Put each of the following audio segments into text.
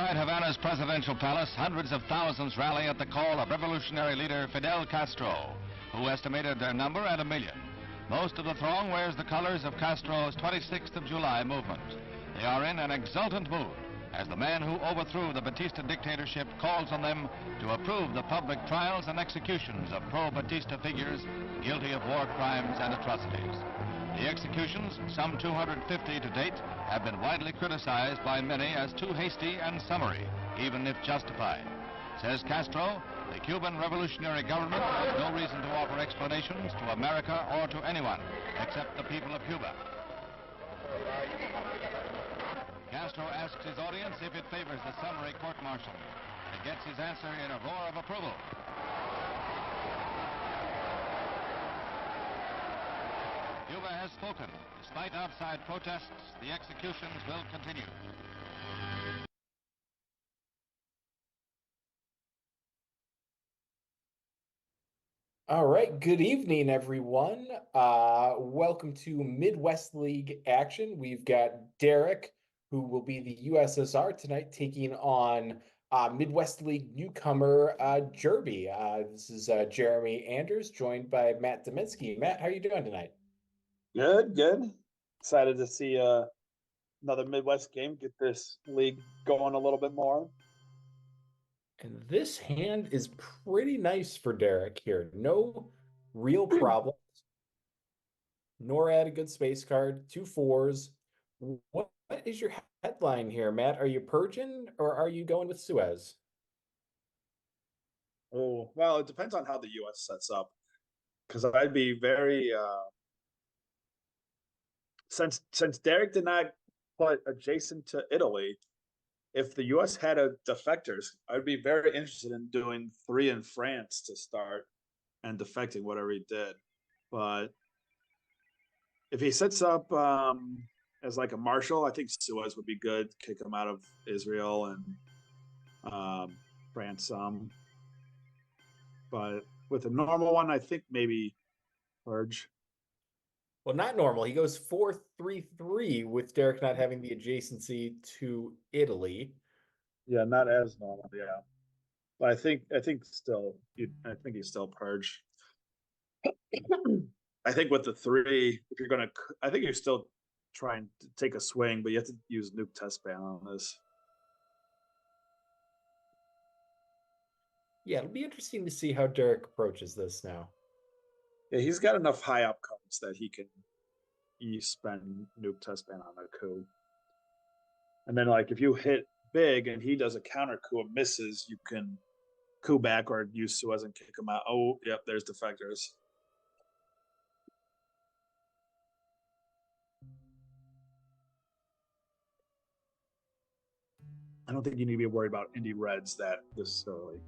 Outside Havana's presidential palace, hundreds of thousands rally at the call of revolutionary leader Fidel Castro, who estimated their number at 1 million. Most of the throng wears the colors of Castro's 26th of July movement. They are in an exultant mood as the man who overthrew the Batista dictatorship calls on them to approve the public trials and executions of pro-Batista figures guilty of war crimes and atrocities. The executions, some 250 to date, have been widely criticized by many as too hasty and summary, even if justified. Says Castro, the Cuban revolutionary government has no reason to offer explanations to America or to anyone except the people of Cuba. Castro asks his audience if it favors the summary court-martial and gets his answer in a roar of approval. Cuba has spoken. Despite outside protests, the executions will continue. All right, good evening, everyone. Welcome to Midwest League action. We've got Derek, who will be the USSR tonight, taking on Midwest League newcomer Jerby. This is Jeremy Anders, joined by Matt Dominski. Matt, how are you doing tonight? Good, good. Excited to see another Midwest game, get this league going a little bit more. And this hand is pretty nice for Derek here. No real problems. Nor a good space card. 2 4s. What is your headline here, Matt? Are you purging or are you going with Suez? Oh, well, it depends on how the U.S. sets up. Because I'd be very since Derek did not put adjacent to Italy, if the U.S. had a defectors, I'd be very interested in doing 3 in France to start and defecting whatever he did. But if he sets up as like a marshal, I think Suez would be good. Kick him out of Israel and France some. But with a normal one, I think maybe purge. Well, not normal. He goes 4-3-3 with Derek not having the adjacency to Italy. Yeah, not as normal. Yeah, but I think still, I think he's still purge. I think with the 3, if you're gonna, I think you're still trying to take a swing, but you have to use nuke test ban on this. Yeah, it'll be interesting to see how Derek approaches this now. Yeah, he's got enough high up cards that he can spend nuke test ban on a coup. And then like if you hit big and he does a counter coup and misses, you can coup back or use Suez and kick him out. Oh, yep, there's defectors. I don't think you need to be worried about Indy Reds that this early.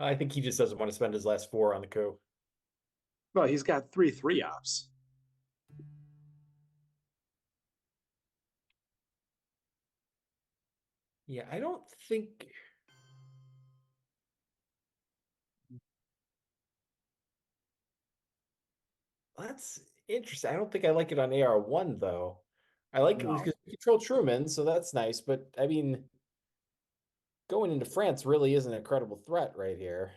I think he just doesn't want to spend his last 4 on the coup. Well, he's got 3 3-ops. Yeah, I don't think... That's interesting. I don't think I like it on AR1, though. I like it because we control Truman, so that's nice. But, I mean, going into France really isn't a credible threat right here.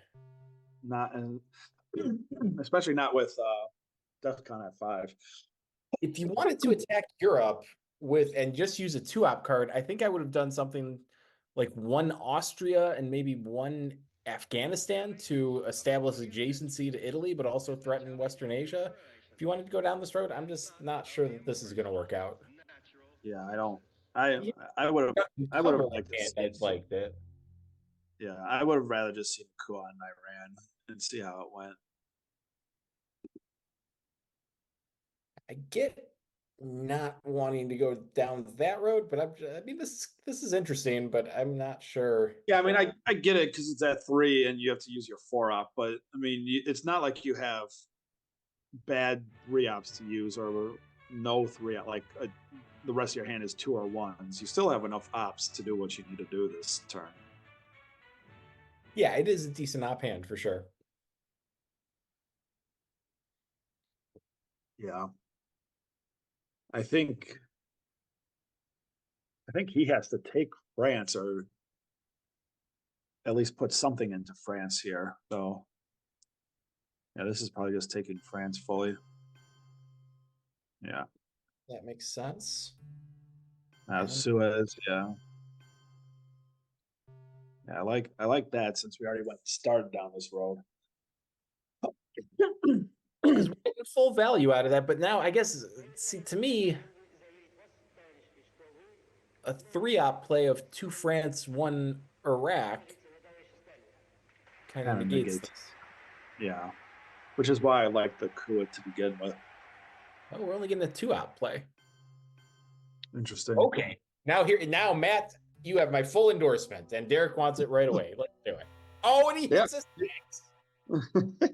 Not, and especially not with DEFCON at 5. If you wanted to attack Europe and just use a 2-op card, I think I would have done something like 1 Austria and maybe 1 Afghanistan to establish adjacency to Italy, but also threaten Western Asia. If you wanted to go down this road, I'm just not sure that this is going to work out. Yeah, I don't. I would have liked it. I'd liked it. Yeah, I would have rather just seen a coup on Iran and see how it went. I get not wanting to go down that road, but I mean, this is interesting, but I'm not sure. Yeah, I mean, I get it because it's at 3 and you have to use your 4-op, but I mean, it's not like you have bad 3-ops to use or no 3-op, like the rest of your hand is 2 or 1s. You still have enough ops to do what you need to do this turn. Yeah, it is a decent op hand for sure. Yeah. I think he has to take France, or at least put something into France here. So yeah, this is probably just taking France fully. Yeah. That makes sense. Suez, yeah. Yeah, I like that since we already started down this road. Because we're getting full value out of that, but now I guess, see, to me, a 3-op play of 2 France, 1 Iraq kind of Kind of negates negates. this. Yeah. Which is why I like the coup to begin with. Oh, we're only getting a 2-op play. Interesting. Okay. Now, Matt, you have my full endorsement, and Derek wants it right away. Let's do it. Oh, and he hits us 6.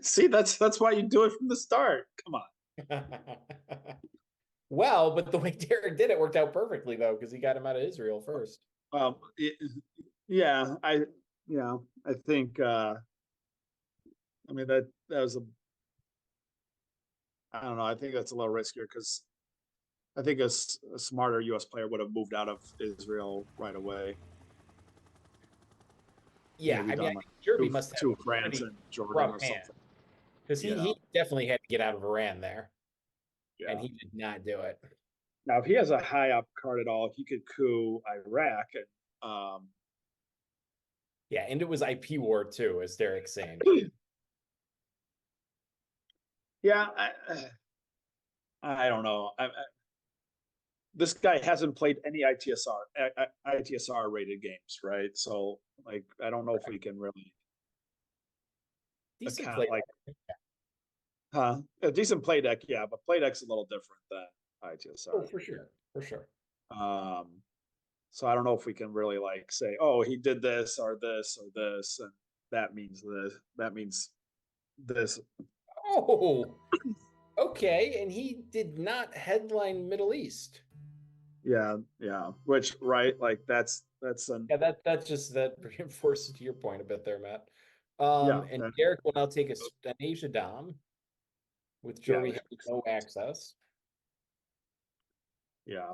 See, that's why you do it from the start. Come on. Well, but the way Derek did it worked out perfectly, though, because he got him out of Israel first. Yeah, I think I mean that was I don't know, I think that's a little riskier because I think a smarter US player would have moved out of Israel right away. Yeah, Maybe I mean, done I like think Jerby must have two a France pretty and Jordan rough or hand, something. because he definitely had to get out of Iran there, and Yeah. he did not do it. Now, if he has a high up card at all, he could coup Iraq and Yeah, and it was IP war too, as Derek's saying. yeah, I don't know. This guy hasn't played any ITSR rated games, right? So like, I don't know if we can really Decent account play. like, a decent play deck, yeah, but play deck's a little different than ITSR. Oh, for sure, for sure. So I don't know if we can really like say, oh, he did this or this or this, and that means this. That means this. Oh, okay, and he did not headline Middle East. Yeah, yeah. Which, right, like that's Yeah, that just that reinforces your point a bit there, Matt. yeah, And Derek will now take an Asia Dom with yeah, Jerby having no access. yeah,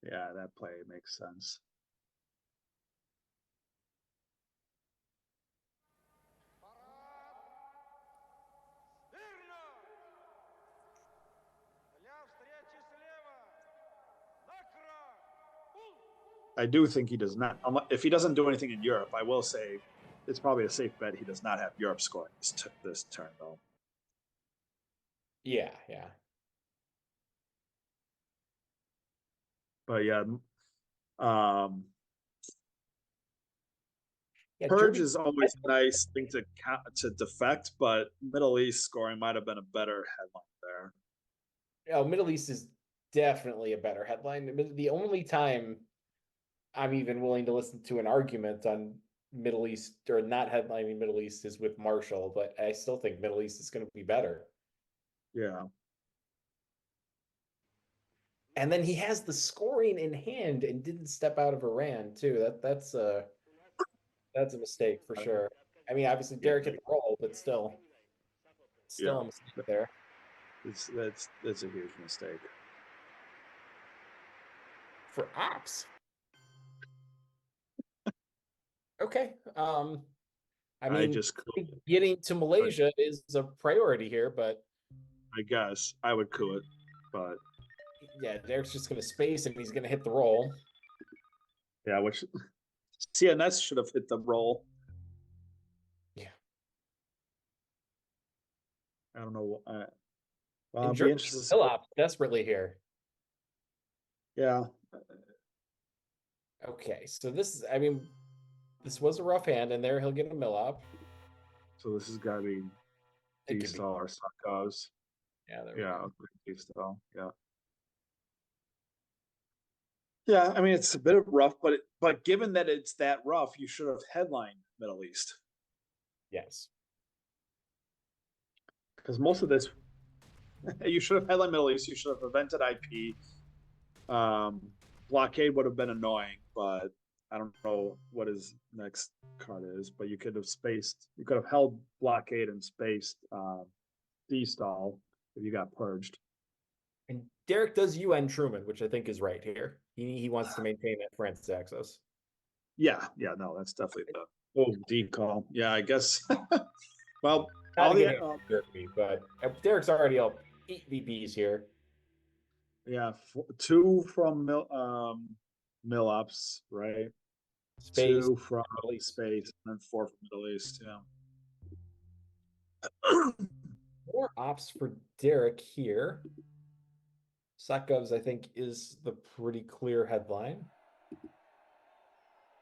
yeah. That play makes sense. I do think he does not. If he doesn't do anything in Europe, I will say it's probably a safe bet he does not have Europe scoring this turn, though. Yeah, yeah. But yeah, Yeah, Purge Jerby, is always a nice thing to defect, but Middle East scoring might have been a better headline there. Middle East is definitely a better headline. The only time I'm even willing to listen to an argument on Middle East or not headlining Middle East is with Marshall, but I still think Middle East is going to be better. Yeah. And then he has the scoring in hand and didn't step out of Iran too. That's a mistake for sure. I mean, obviously Derek hit the roll, but still a mistake there. That's a huge mistake For ops. Okay. I mean, getting to Malaysia is a priority here, but I guess I would coup it, but yeah, Derek's just going to space and he's going to hit the roll. Yeah, which CNS should have hit the roll. Yeah. I don't know. Well, I'll be interested. Still up desperately here. Yeah. Okay, so this was a rough hand, and there he'll get a mill up. So this has got to be D-stall or Suckos. Yeah, D-stall. Yeah. Yeah, I mean it's a bit of rough, but given that it's that rough, you should have headlined Middle East. Yes. Because most of this, you should have headlined Middle East. You should have prevented IP. Blockade would have been annoying, but I don't know what his next card is. But you could have held blockade and spaced D-stall if you got purged. And Derek does UN Truman, which I think is right here. He wants to maintain that France access. Yeah, no, that's definitely the D call. Yeah, I guess. Well, Not all to get the him jerky, but Derek's already up 8 VPs here. yeah, two from Mill-Ups, right? Space, Two from Middle East. Space, and then four from Middle East. Yeah. More ops for Derek here. Sakovs, I think, is the pretty clear headline.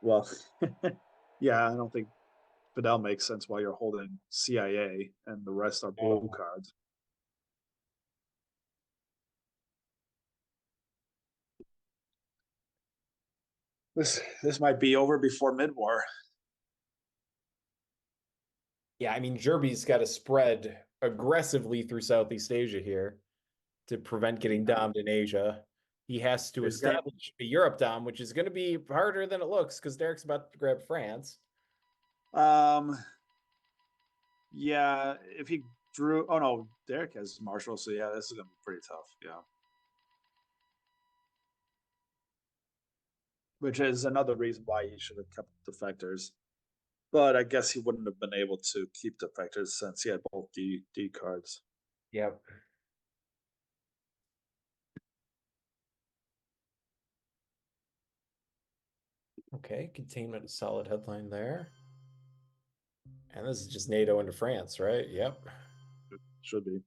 Well, yeah, I don't think Fidel makes sense while you're holding CIA and the rest are blue cards. This might be over before mid-war. Yeah, I mean, Jerby's got to spread aggressively through Southeast Asia here to prevent getting domed in Asia. He has to He's got- establish a Europe dom, which is going to be harder than it looks because Derek's about to grab France. Yeah, if he drew, oh no, Derek has Marshall, so yeah, this is gonna be pretty tough. Yeah, which is another reason why he should have kept defectors. But I guess he wouldn't have been able to keep defectors since he had both D cards. Yep. Okay, containment, a solid headline there. And this is just NATO into France, right? Yep. Should be.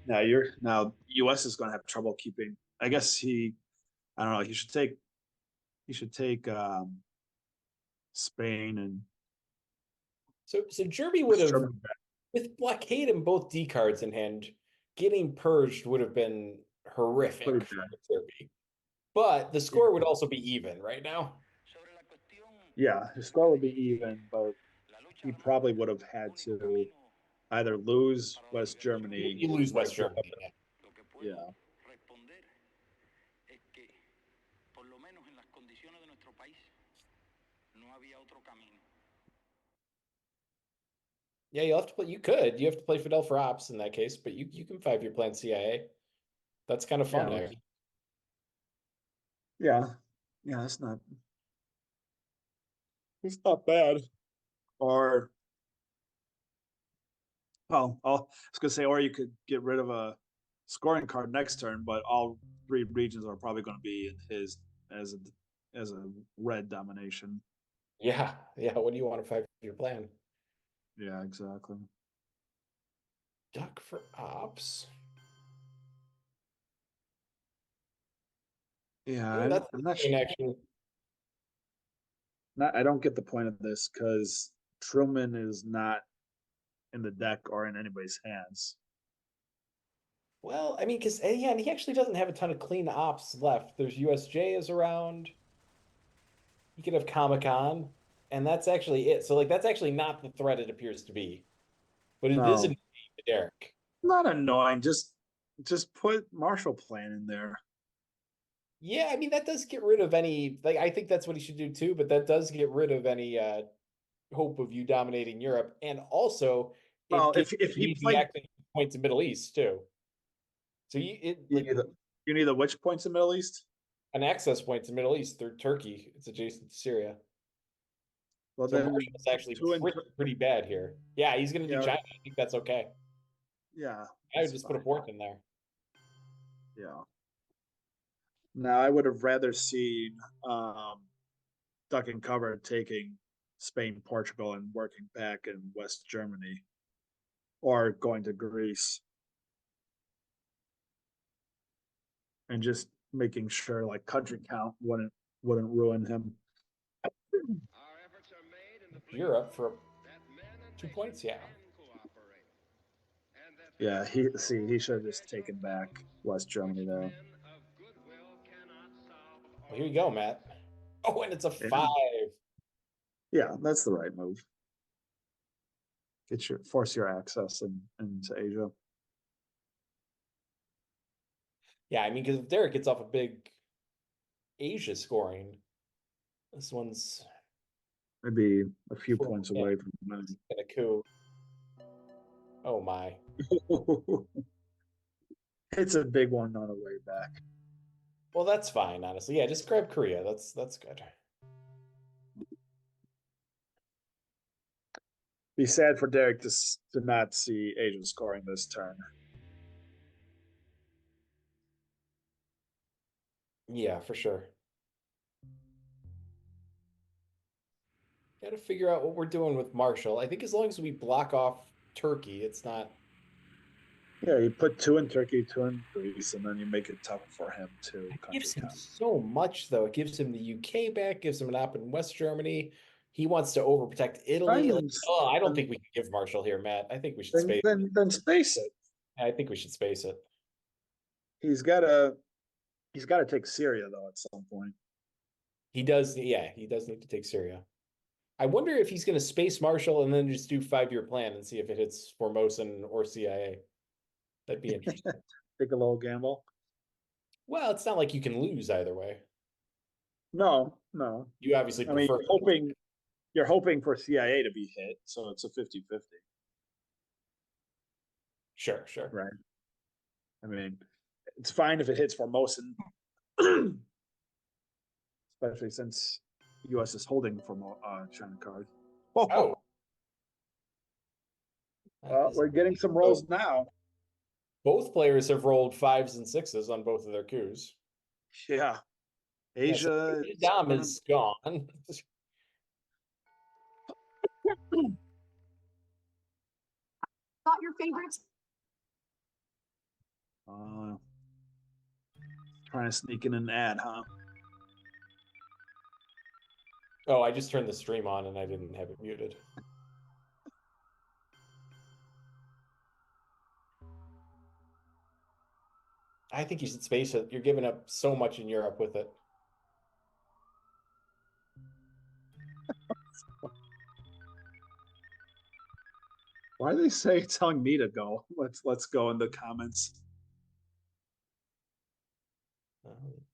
Now US is gonna have trouble keeping. I guess I don't know, he should take Spain and So Jerby would have, Germany. with blockade and both D cards in hand, getting purged would have been horrific Pretty for bad. Jerby. But the score would also be even right now. Yeah, his score would be even, but he probably would have had to either lose West Germany. You lose West Germany. Yeah. Yeah, you'll have to play. You could. You have to play Fidel for ops in that case, but you can 5-year plan CIA. That's kind of fun, Yeah, actually. yeah, it's not bad. Or well, I was gonna say, or you could get rid of a scoring card next turn, but all three regions are probably going to be in his as a red domination. Yeah, yeah. What do you want to 5-year plan? Yeah, exactly. Duck for ops. Yeah, Yeah, that's I'm not in sure. action. I don't get the point of this because Truman is not in the deck or in anybody's hands. Well, I mean, because yeah, and he actually doesn't have a ton of clean ops left. There's USJ is around. You could have Comic Con, and that's actually it. So like, that's actually not the threat it appears to be, but it is No, annoying to Derek. not annoying. Just put Marshall Plan in there. Yeah, I mean that does get rid of any like I think that's what he should do too, but that does get rid of any hope of you dominating Europe. And also it Well, gives if you he the played, access points in Middle East too. So you like need the which points in Middle East? an access points in Middle East through Turkey. It's adjacent to Syria. Well, So then Marshall's actually two and pretty bad here. Yeah, he's gonna do yeah, China. I think that's okay. yeah, I would that's just put a fine. port in there. Yeah. Now I would have rather seen Duck and Cover taking Spain, Portugal, and working back in West Germany, or going to Greece, and just making sure like country count wouldn't ruin him. Europe for 2 points, yeah. Yeah, he should have just taken back West Germany there. Well, here you go, Matt. Oh, and it's a Yeah, 5. yeah, that's the right move. Force your access into Asia. Yeah, I mean, because if Derek gets off a big Asia scoring, this one's maybe a few Four, points yeah. away from winning. And a coup. Oh my. It's a big one on the way back. Well, that's fine, honestly. Yeah, just grab Korea. That's good. Be sad for Derek to not see Asia scoring this turn. Yeah, for sure. Got to figure out what we're doing with Marshall. I think as long as we block off Turkey, it's not. Yeah, you put 2 in Turkey, 2 in Greece, and then you make it tough for him to It country gives him count. so much, though. It gives him the UK back, gives him an op in West Germany. He wants to overprotect Italy. Like, Fine, oh, I don't think we can give Marshall here, Matt. I think we should then, space. then then space it. I think we should space it. He's gotta take Syria though at some point. He does. Yeah, he does need to take Syria. I wonder if he's going to space Marshall and then just do 5-year plan and see if it hits Formosan or CIA. That'd be interesting. Take a little gamble. Well, it's not like you can lose either way. No, no. You obviously I mean, prefer. you're hoping for CIA to be hit, so it's a 50-50. Sure, sure. Right. I mean, it's fine if it hits Formosan, especially since U.S. is holding for China card. Oh. We're getting some rolls now. Both players have rolled 5s and 6s on both of their coups. Yeah. Asia. Yeah, so Dom is gone. Got your favorites? Trying to sneak in an ad, huh? Oh, I just turned the stream on and I didn't have it muted. I think you should space it. You're giving up so much in Europe with it. Why do they telling me to go? Let's go in the comments.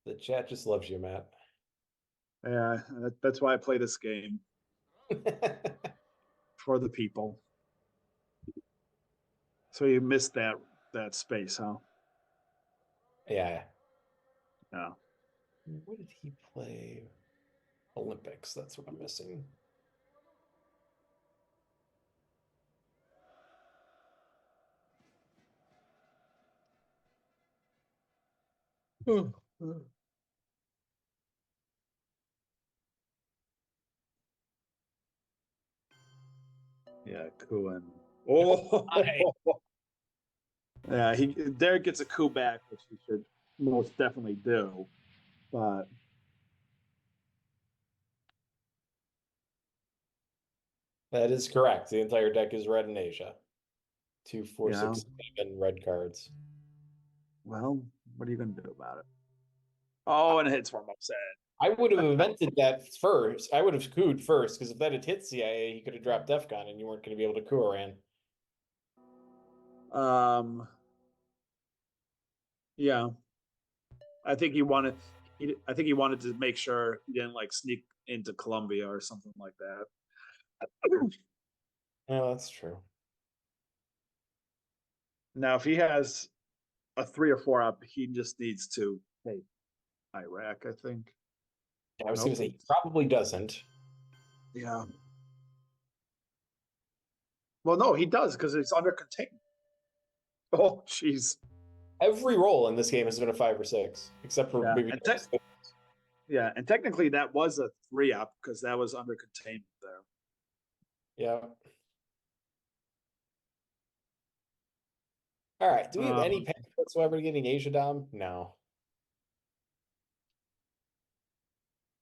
The chat just loves you, Matt. Yeah, that's why I play this game. For the people. So you missed that space, huh? Yeah. No. What did he play? Olympics. That's what I'm missing. Yeah, Kuhn. Oh, yeah. Derek gets a coup back, which he should most definitely do. But that is correct. The entire deck is red in Asia. 2, 4, 6, 7 red cards. Well, what are you going to do about it? Oh, and it hits Formosa. I would have invented that first. I would have cooed first, because if that had hit CIA, he could have dropped DEFCON and you weren't going to be able to coup Iran. Yeah. I think he wanted to make sure he didn't like sneak into Colombia or something like that. Oh, that's true. Now, if he has a 3 or 4 up, he just needs to take Iraq, I think. I was going to say he probably doesn't. Yeah. Well, no, he does because it's under containment. Oh, jeez. Every roll in this game has been a 5 or 6, except for maybe. And technically that was a 3 up because that was under containment there. Yeah. All right. Do we have any path whatsoever to getting Asia Dom? No.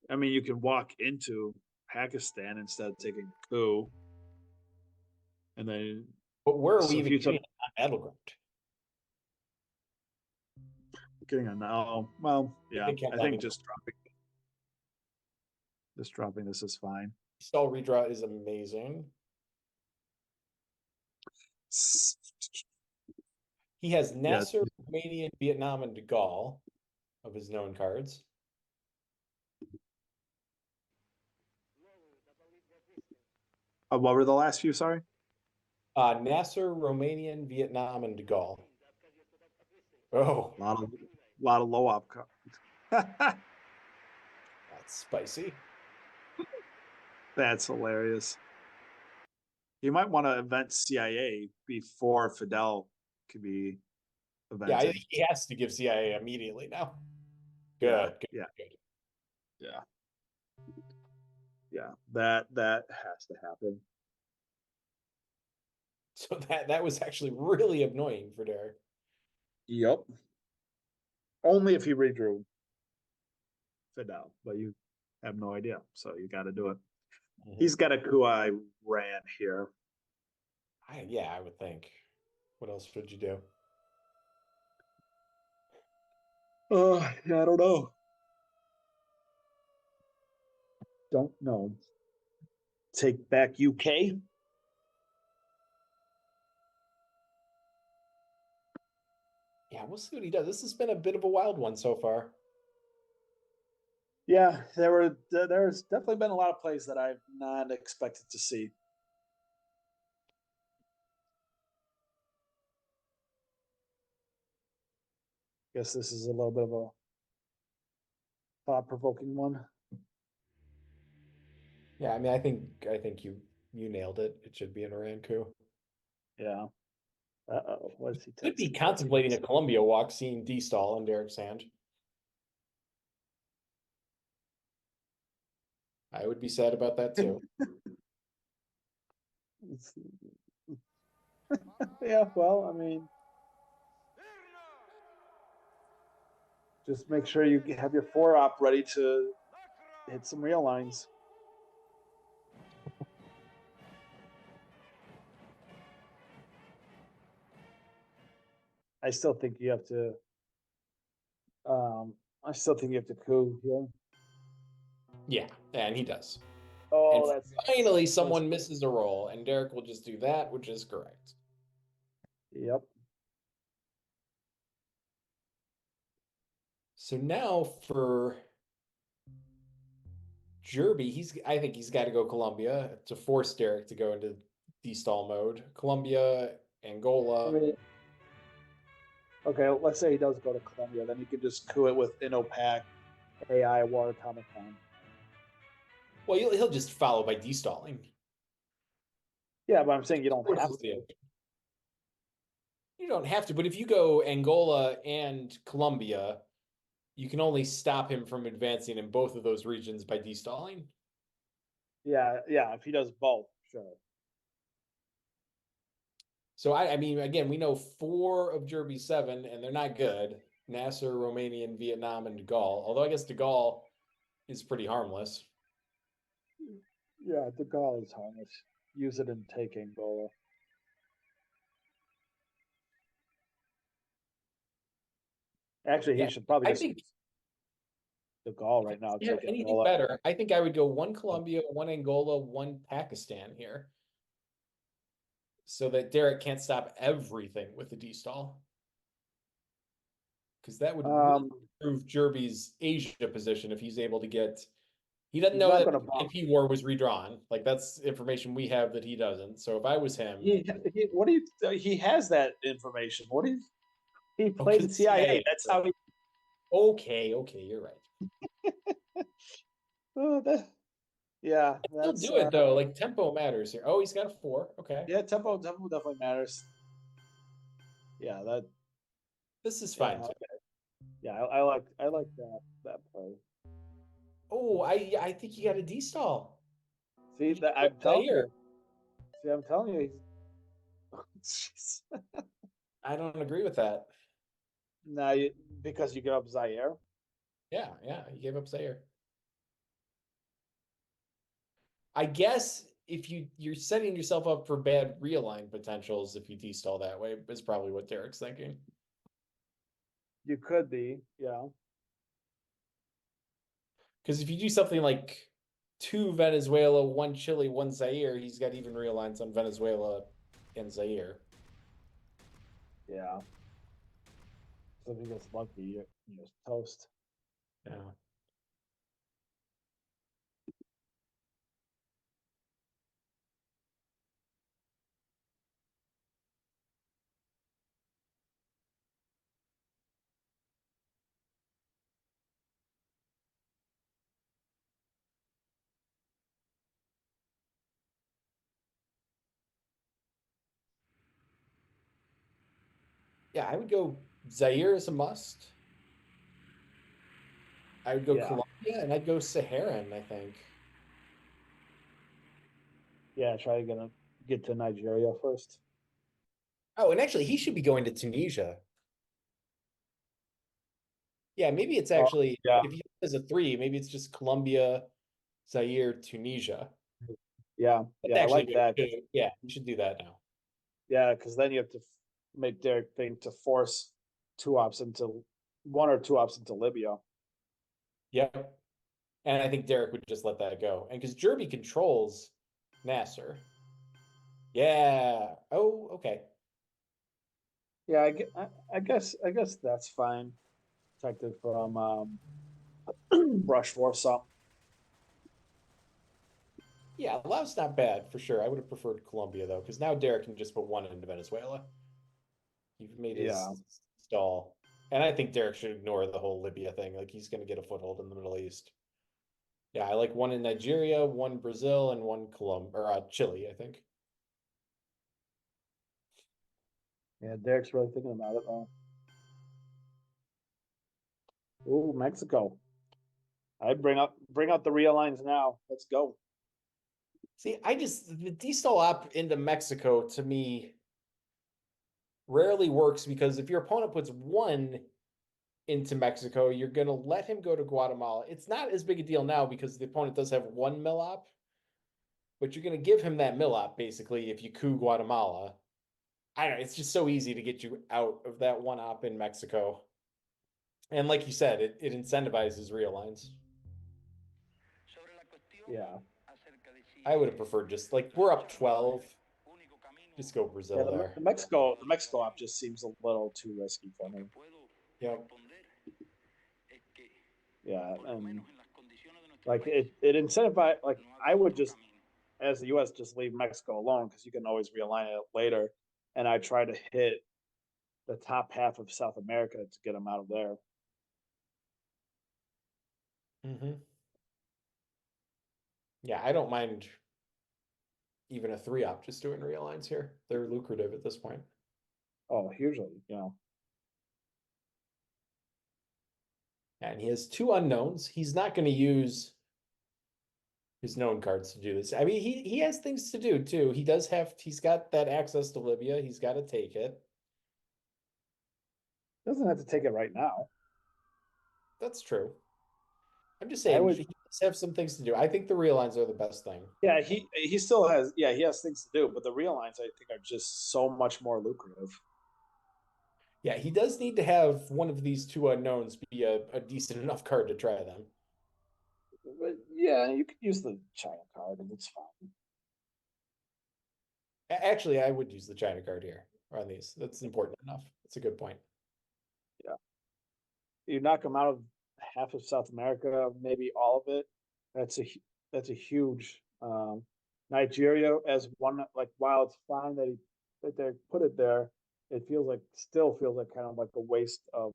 I mean, you can walk into Pakistan instead of taking the coup. And then. But where are we even getting on Battleground? Getting on now. Well, yeah. I think just dropping this is fine. Stall redraw is amazing. He has Nasser, Romania, Vietnam, and De Gaulle of his known cards. What were the last few? Sorry. Nasser, Romanian, Vietnam, and de Gaulle. Oh, Lot of low op. that's spicy. That's hilarious. You might want to invent CIA before Fidel could be Yeah, I invented. think he has to give CIA immediately now. Good, Yeah, good, yeah. good. Yeah. Yeah. That has to happen. So that was actually really annoying for Derek. Yep. Only if he redrew Fidel, but you have no idea. So you got to do it. He's got a Kuai ran here. Yeah, I would think. What else would you do? Yeah, I don't know. Don't know. Take back UK. Yeah, we'll see what he does. This has been a bit of a wild one so far. Yeah, there's definitely been a lot of plays that I've not expected to see. Guess this is a little bit of a thought-provoking one. Yeah, I mean, I think you nailed it. It should be an Iran coup. Yeah. Uh-oh. What is he Could be texting? contemplating a Columbia walk, seeing D-Stall and Derek's hand. I would be sad about that too. Yeah, well, I mean, just make sure you have your 4-op ready to hit some real lines. I still think you have to. I still think you have to coup here. Yeah, and he does. Oh, And that's finally someone misses a roll, and Derek will just do that, which is correct. Yep. So now for Jerby, I think he's got to go Colombia to force Derek to go into D-Stall mode. Colombia, Angola. I mean, okay, let's say he does go to Colombia, then you can just coup it with InnoPac, AI, War Atomicon. Well, he'll just follow by D-Stalling. Yeah, but I'm saying you don't have to. You don't have to, but if you go Angola and Colombia, you can only stop him from advancing in both of those regions by D-Stalling. Yeah, if he does both, sure. So I mean, again, we know 4 of Jerby's 7, and they're not good. Nasser, Romanian, Vietnam, and de Gaulle. Although I guess de Gaulle is pretty harmless. Yeah, the Gaulle is harmless. Use it in take Angola. Actually, he should probably I just think the Gaulle right now. yeah, Take anything Angola. better. I think I would go 1 Colombia, 1 Angola, 1 Pakistan here. So that Derek can't stop everything with the D-Stall. Because that would really improve Jerby's Asia position if he's able to get. He doesn't know that the IP war was redrawn. Like that's information we have that he doesn't. So if I was him, he has that information. He played the CIA. That's how he. Okay, you're right. Yeah, he'll do it though. Like tempo matters here. Oh, he's got a 4. Okay. Yeah, tempo definitely matters. Yeah, this is fine too. Okay. Yeah, I like that play. Oh, I think you got a D-Stall. See that I'm telling you. See, I'm telling you. I don't agree with that. No, because you give up Zaire. Yeah, you gave up Zaire. I guess if you're setting yourself up for bad realign potentials if you D-stall that way, is probably what Derek's thinking. You could be, yeah. Because if you do something like 2 Venezuela, 1 Chile, 1 Zaire, he's got even realigns on Venezuela and Zaire. Yeah. So if he gets lucky, you're toast. Yeah. Yeah, I would go Zaire as a must. I would go Yeah, Colombia, and I'd go Saharan, I think. yeah. Try to get to Nigeria first. Oh, and actually, he should be going to Tunisia. Yeah, maybe it's Oh, actually, yeah, if he has a three, maybe it's just Colombia, Zaire, Tunisia. yeah, That's yeah. I actually like good. that. Yeah, you should do that now. Yeah, because then you have to make Derek think to force two ops into one or two ops into Libya. Yep. And I think Derek would just let that go. And because Jerby controls Nasser. Yeah. Oh, okay. Yeah, I guess that's fine. Protected from brush for some. Yeah, Laos not bad for sure. I would have preferred Colombia though, because now Derek can just put one into Venezuela. You've made Yeah, his stall. And I think Derek should ignore the whole Libya thing. Like he's going to get a foothold in the Middle East. Yeah, I like one in Nigeria, one Brazil, and one Chile, I think. yeah. Derek's really thinking about it though. Ooh, Mexico. I'd bring out the real lines now. Let's go. See, the D-stall op into Mexico to me rarely works because if your opponent puts one into Mexico, you're going to let him go to Guatemala. It's not as big a deal now because the opponent does have one mill op, but you're going to give him that mill op basically if you coup Guatemala. I don't know. It's just so easy to get you out of that one op in Mexico. And like you said, it incentivizes real lines. Yeah, I would have preferred just like we're up 12. Just go yeah. Brazil there. The Mexico op just seems a little too risky for me. Yep. Yeah, and like it incentivized. Like I would just, as the U.S., just leave Mexico alone because you can always realign it later. And I try to hit the top half of South America to get them out of there. Mm-hmm. Yeah, I don't mind even a three op just doing realigns here. They're lucrative at this point. Oh, hugely, you know. And he has two unknowns. He's not going to use his known cards to do this. I mean, he has things to do too. He's got that access to Libya. He's got to take it. Doesn't have to take it right now. That's true. I'm just I saying would. he does have some things to do. I think the realigns are the best thing. Yeah, he still has. Yeah, he has things to do, but the real lines I think are just so much more lucrative. Yeah, he does need to have one of these two unknowns be a decent enough card to try them. But yeah, you could use the China card, and it's fine. Actually, I would use the China card here on these. That's important enough. That's a good point. Yeah, you knock them out of half of South America, maybe all of it. That's a that's a huge. Nigeria as one, like while it's fine that they put it there, it feels like still feels like kind of like a waste of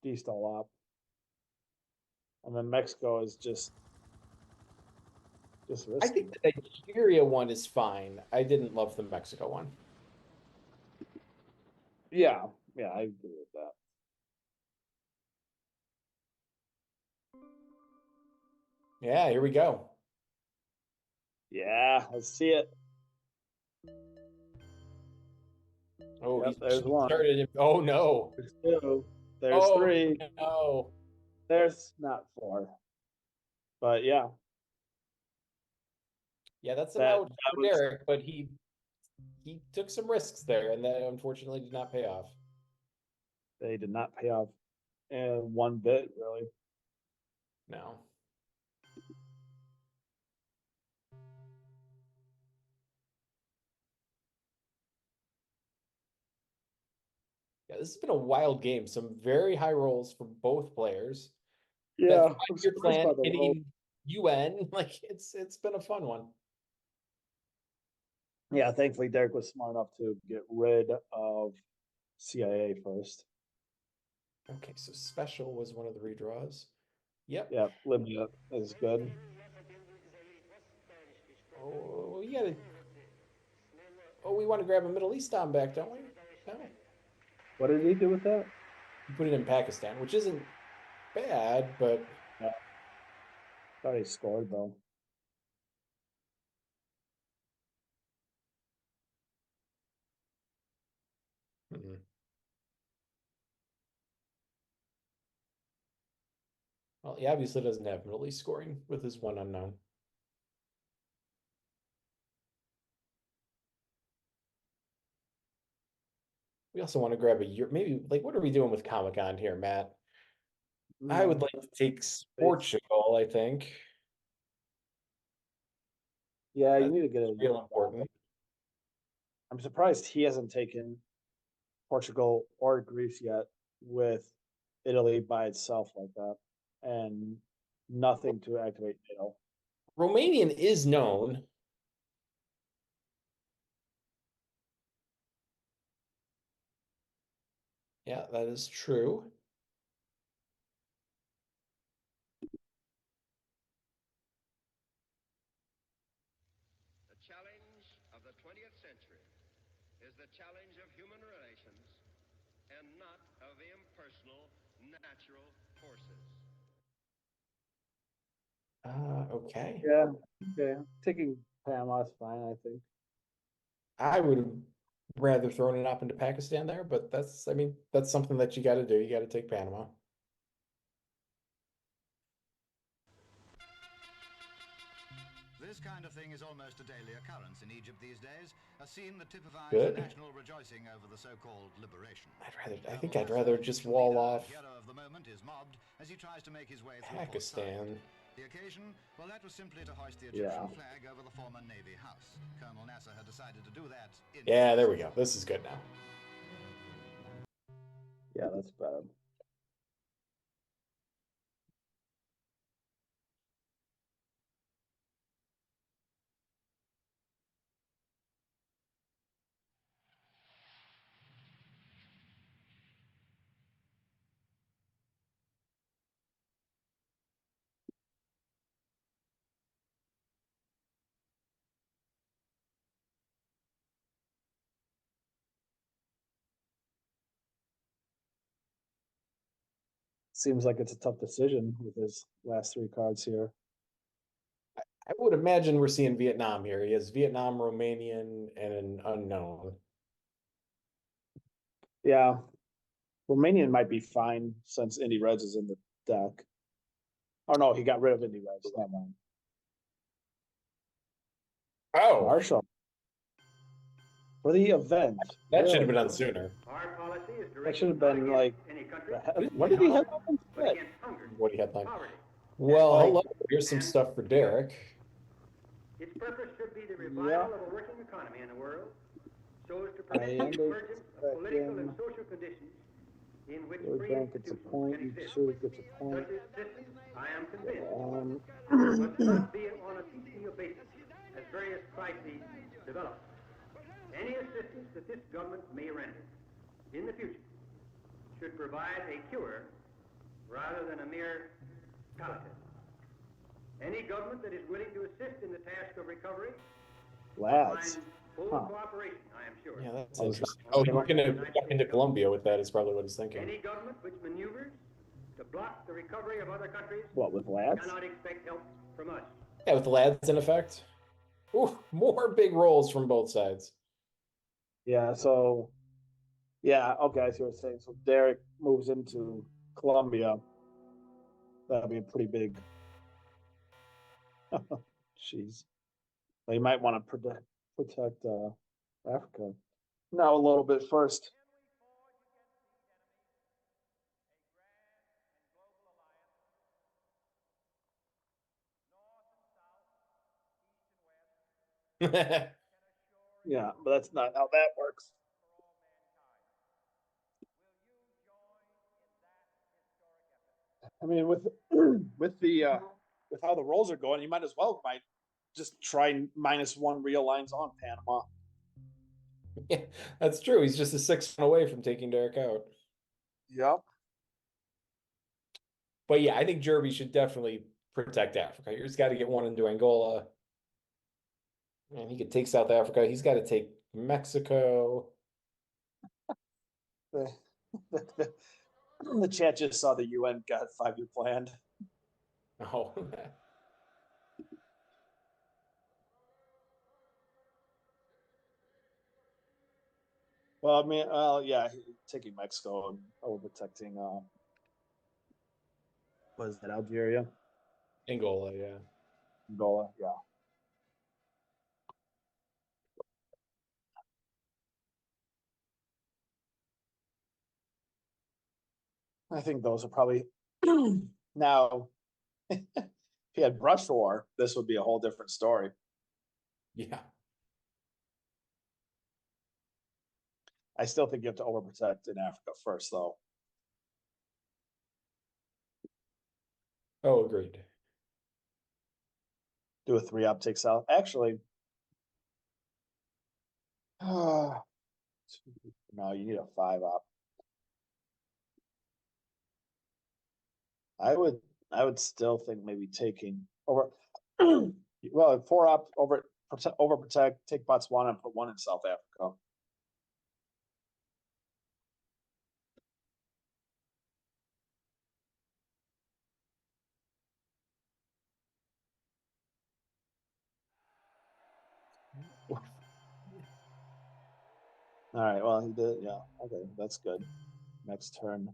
D-stall op. And then Mexico is just I risky. think the Nigeria one is fine. I didn't love the Mexico one. Yeah, yeah, I agree with that. Yeah, here we go. Yeah, let's see it. Oh, Yep, he there's one. started. Oh no. There's two. There's Oh three. no. There's not four. But yeah, Yeah, that's an that out that for was Derek, but he took some risks there, and that unfortunately did not pay off. they did not pay off one bit really. No. Yeah, this has been a wild game. Some very high rolls from both players. That Yeah, I'm 5-year surprised plan by the roll. hitting UN, like it's been a fun one. Yeah, thankfully Derek was smart enough to get rid of CIA first. Okay, so special was one of the redraws. Yep. Yeah, Libya is good. Oh, we gotta. Oh, we want to grab a Middle East on back, don't we? No. What did he do with that? He put it in Pakistan, which isn't bad, but Yeah. Thought he scored though. mm. Well, he obviously doesn't have Middle East scoring with his one unknown. We also want to grab a year, maybe like what are we doing with Comic-Con here, Matt? I would like to take Portugal, I think. Yeah, you That's need to get a real important. I'm surprised he hasn't taken Portugal or Greece yet with Italy by itself like that and nothing to activate NATO. Romanian is known. Yeah, that is true. The challenge of the 20th century is the challenge of human relations and not of impersonal natural forces. Okay. Yeah, yeah. Taking Panama's fine, I think. I would have rather thrown it up into Pakistan there, but that's, I mean, that's something that you got to do. You got to take Panama. This kind of thing is almost a daily occurrence in Egypt these days, a scene that typifies Good. the national rejoicing over the so-called liberation. I think I'd rather just wall off Hero of the moment is mobbed as he tries to make his way through Pakistan. the occasion, well, that was simply to hoist the Egyptian flag over the former Navy house. Colonel Nasser had decided to do that in Yeah, there we go. This is good now. Yeah, that's better. Seems like it's a tough decision with his last three cards here. I would imagine we're seeing Vietnam here. He has Vietnam, Romanian, and an unknown. Yeah, Romanian might be fine since Indy Reds is in the deck. Oh no, he got rid of Indy Reds. Never mind. Oh, Marshall. For the event. that should have been done sooner. Our policy is That should have been like. any country. What did he have on instead? What he had like. Poverty. Well, Like- hello. Here's some stuff for Derek. Its purpose should be the revival Yeah. of a working economy in the world, so as to I prevent the am emergence of political and expecting social conditions in which Lloyd free Bank gets a institutions point, can exist. Shirley gets a point. Such a system, I am convinced, Um, must not be on a piecemeal basis as various crises develop. Any assistance that this government may render in the future should provide a cure rather than a mere palliative. Any government that is willing to assist in the task of recovery lads. finds full Huh. cooperation, I am sure. Yeah, that's I was- interesting. Oh, he's gonna walk into Colombia with that is probably what he's thinking. Any government which maneuvers to block the recovery of other countries What, with lads? cannot expect help from us. Yeah, with the lads in effect. Ooh, more big rolls from both sides. Yeah, so yeah, okay, I see what you're saying. So Derek moves into Colombia. That'd be a pretty big. Jeez. Well, you might want to protect Africa. Now a little bit first. Yeah, but that's not how that works. I mean, with with the with how the rolls are going, you might as well might just try -1 real lines on Panama. Yeah, that's true. He's just a 6 away from taking Derek out. Yep. But yeah, I think Jerby should definitely protect Africa. He's got to get one into Angola. And he could take South Africa. He's got to take Mexico. The chat just saw the UN got 5-year planned. Oh. Well, I mean, yeah, taking Mexico and overprotecting. What is that? Algeria, Angola, yeah. Angola, yeah. I think those are probably now. If he had brush war, this would be a whole different story. Yeah. I still think you have to overprotect in Africa first, though. Oh, agreed. Do a 3-op, take south. Actually, no, you need a 5-op. I would still think maybe taking over. Well, 4-op overprotect, take Botswana and put one in South Africa. All right. Well, he did. Yeah. Okay, that's good. Next turn.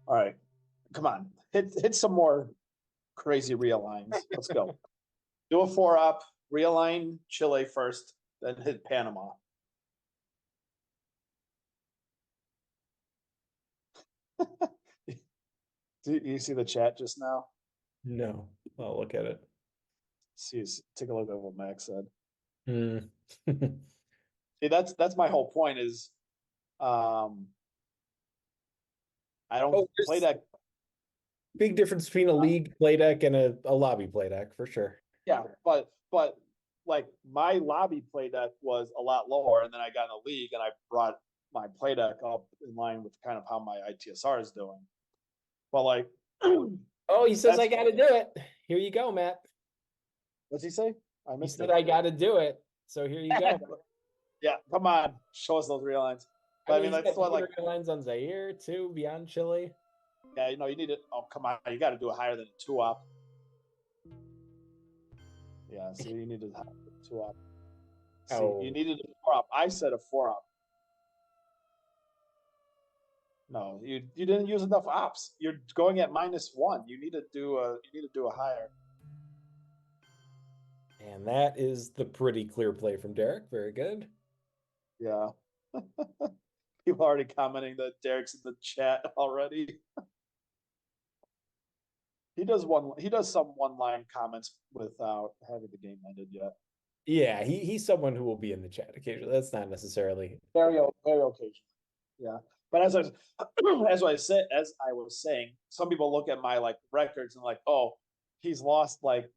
All right. Come on, hit some more crazy realigns. Let's go. Do a 4-op, realign Chile first, then hit Panama. Do you see the chat just now? No, I'll look at it. See, take a look at what Max said. Hmm. See, that's my whole point is, I don't play that. Big difference between a league play deck and a lobby play deck for sure. Yeah, but like my lobby play deck was a lot lower, and then I got in a league and I brought my play deck up in line with kind of how my ITSR is doing. But like, oh, he says I got to do it. Here you go, Matt. What's he say? I He missed said it. I got to do it. So here you go. Yeah, come on, show us those real lines. But I mean, that's what like lines on Zaire too, beyond Chile. Yeah, you know, you need it. Oh, come on, you got to do it higher than a 2-op. Yeah, see, you need a 2-op. See, you needed a 4-op. I said a 4-op. No, you didn't use enough ops. You're going at -1. You need to do a higher. And that is the pretty clear play from Derek. Very good. Yeah. People already commenting that Derek's in the chat already. He does some one-line comments without having the game ended yet. Yeah, he's someone who will be in the chat occasionally. That's not necessarily very occasionally. Yeah. But as I was saying, some people look at my like records and like, oh, he's lost like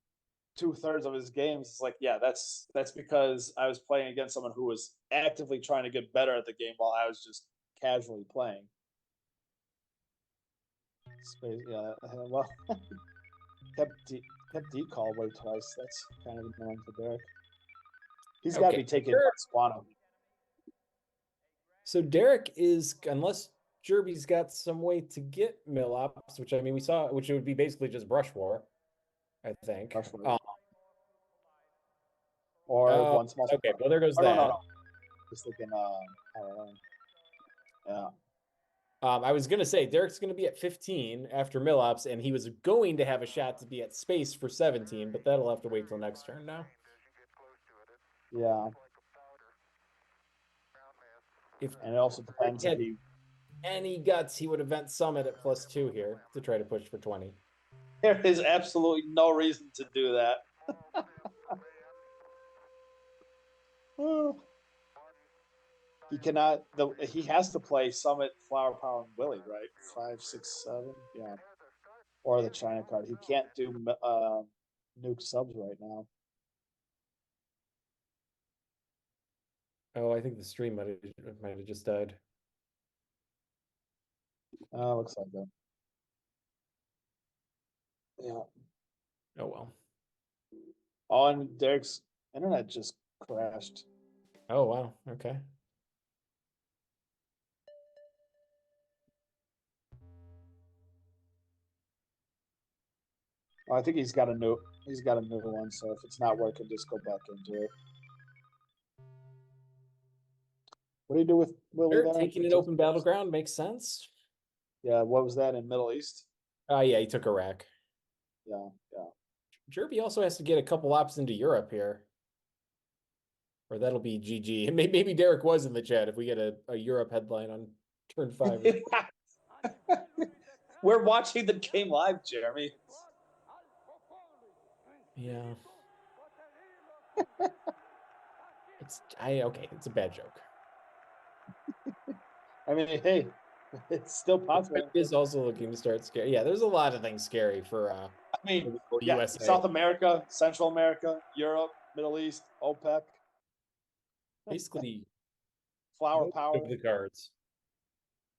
2/3 of his games. It's like, yeah, that's because I was playing against someone who was actively trying to get better at the game while I was just casually playing. Yeah, well, kept decall way twice. That's kind of annoying for Derek. He's got to be taking Botswana. So Derek is, unless Jerby's got some way to get mill ops, which I mean we saw, which it would be basically just brush war, I think. Or one small. Okay, well there goes that. No. Just thinking, yeah. I was gonna say Derek's gonna be at 15 after mill ops, and he was going to have a shot to be at space for 17, but that'll have to wait till next turn now. Yeah. And it also depends if he any guts, he would event summit at +2 here to try to push for 20. There is absolutely no reason to do that. He cannot. He has to play Summit, Flower Power, and Willie, right? 5, 6, 7, yeah. Or the China card. He can't do nuke subs right now. Oh, I think the stream might have just died. Looks like that. Yeah. Oh well. Oh, and Derek's internet just crashed. Oh wow. Okay. I think he's got a new one. So if it's not working, just go back into it. What do you do with Willie Sure, there? taking an open battleground makes sense. Yeah, what was that in Middle East? Yeah, he took Iraq. Yeah, yeah. Jerby also has to get a couple ops into Europe here. Or that'll be GG. And maybe Derek was in the chat if we get a Europe headline on turn 5. We're watching the game live, Jeremy. Yeah. Okay, it's a bad joke. I mean, hey, it's still possible. Is also looking to start scary. Yeah, there's a lot of things scary for I mean, yeah, USA. South America, Central America, Europe, Middle East, OPEC. Basically Flower power. Of the cards.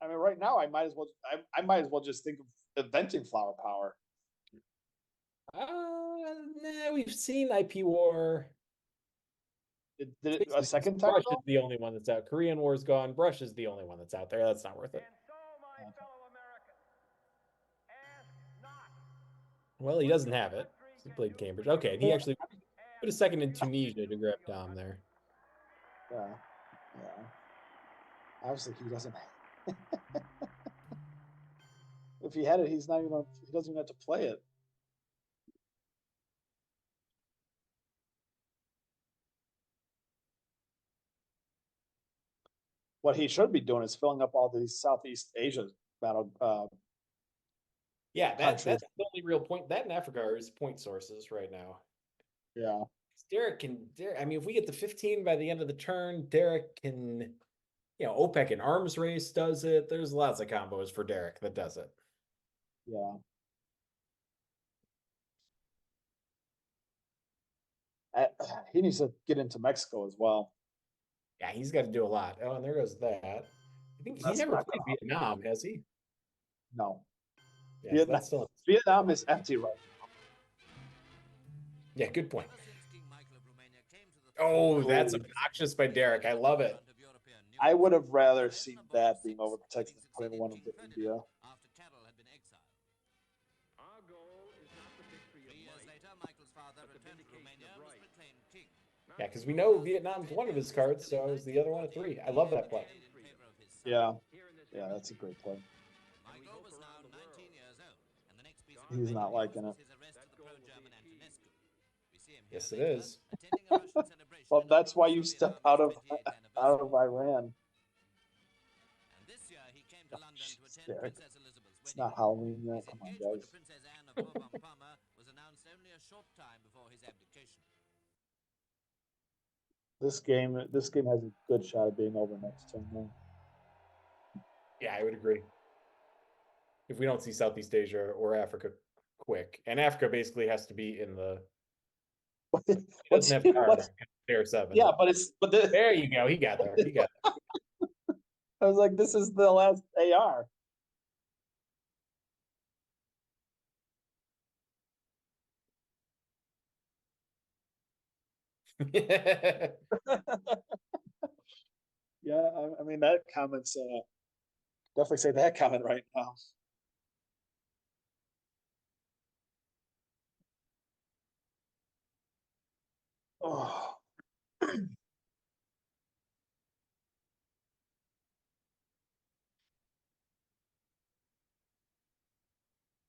I mean, right now I might as well just think of inventing flower power. Nah, we've seen IP war. Did it a second time? Brush is the only one that's out. Korean War's gone. Brush is the only one that's out there. That's not worth it. Well, he doesn't have it. He played Cambridge. Okay, and he actually put a second in Tunisia to grab Dom there. Yeah, yeah. Obviously, he doesn't. If he had it, he doesn't even have to play it. What he should be doing is filling up all these Southeast Asia battle. Yeah, that's the only real point. That in Africa are his point sources right now. Yeah. Derek, I mean, if we get to 15 by the end of the turn, Derek can, OPEC and arms race does it. There's lots of combos for Derek that does it. Yeah. He needs to get into Mexico as well. Yeah, he's got to do a lot. Oh, and there goes that. I think he never played Vietnam, has he? No. Yeah, Vietnam is empty right now. Yeah, good point. Oh, that's obnoxious by Derek. I love it. I would have rather seen that being overprotected than putting one into India. Yeah, because we know Vietnam's one of his cards, so is the other one a 3. I love that play. Yeah. Yeah, that's a great play. He's not liking it. Yes, it is. Well, that's why you step out of Iran. Oh, it's not Halloween yet. Come on, guys. This game has a good shot of being over next turn. Though. Yeah, I would agree. If we don't see Southeast Asia or Africa quick, and Africa basically has to be in the. Doesn't have cards. Pair 7. Yeah, but there you go. He got there. I was like, this is the last AR. Yeah, I mean that comment's definitely say that comment right now. Oh.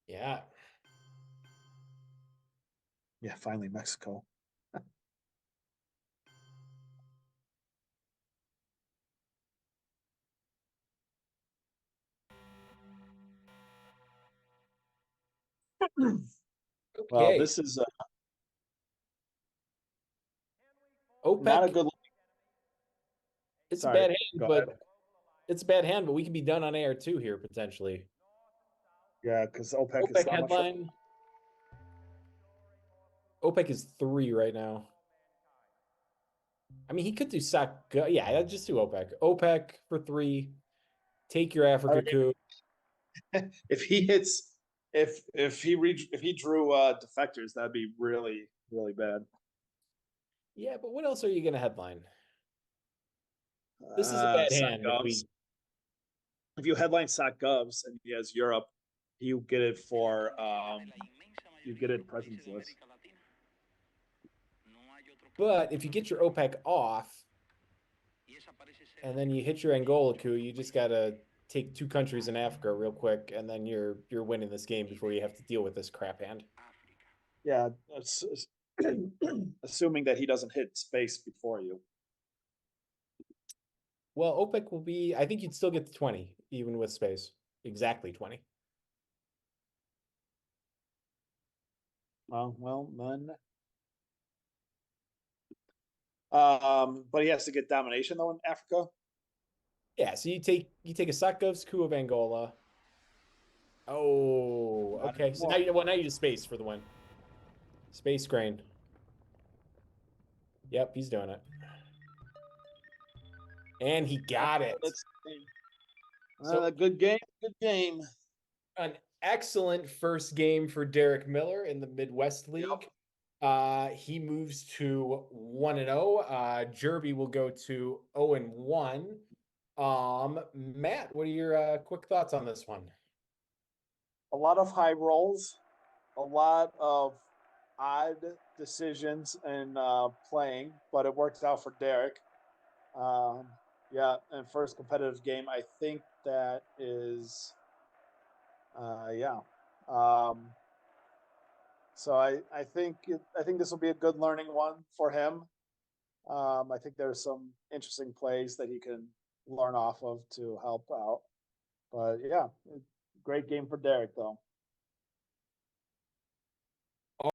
Yeah. Yeah, finally Mexico. Okay. Well, this is OPEC. Not a good. It's a bad hand, but it's a bad hand. But we can be done on AR2 here potentially. Yeah, because OPEC is headline. OPEC is 3 right now. I mean, he could do SAC. Yeah, just do OPEC. OPEC for 3. Take your Africa coup. If he hits, if he drew defectors, that'd be really bad. Yeah, but what else are you going to headline? This is a bad hand. If you headline SAC Govs and he has Europe, you get it for you get it presents list. But if you get your OPEC off, and then you hit your Angola coup, you just gotta take 2 countries in Africa real quick, and then you're winning this game before you have to deal with this crap hand. Yeah, assuming that he doesn't hit space before you. Well, OPEC will be, I think you'd still get the 20, even with space. Exactly 20. Well, none. But he has to get domination though in Africa. Yeah, so you take Assakov's coup of Angola. Oh, Not okay. So anymore. now you just space for the win. Space grain. Yep, he's doing it. And he got it. Let's see. So, good game. Good game. An excellent first game for Derek Miller in the Midwest League. Yep. He moves to 1-0. Jerby will go to 0-1. Matt, what are your quick thoughts on this one? A lot of high rolls, a lot of odd decisions in playing, but it worked out for Derek. Yeah, and first competitive game, I think that is, yeah. So I think this will be a good learning one for him. I think there's some interesting plays that he can learn off of to help out. But yeah, great game for Derek though.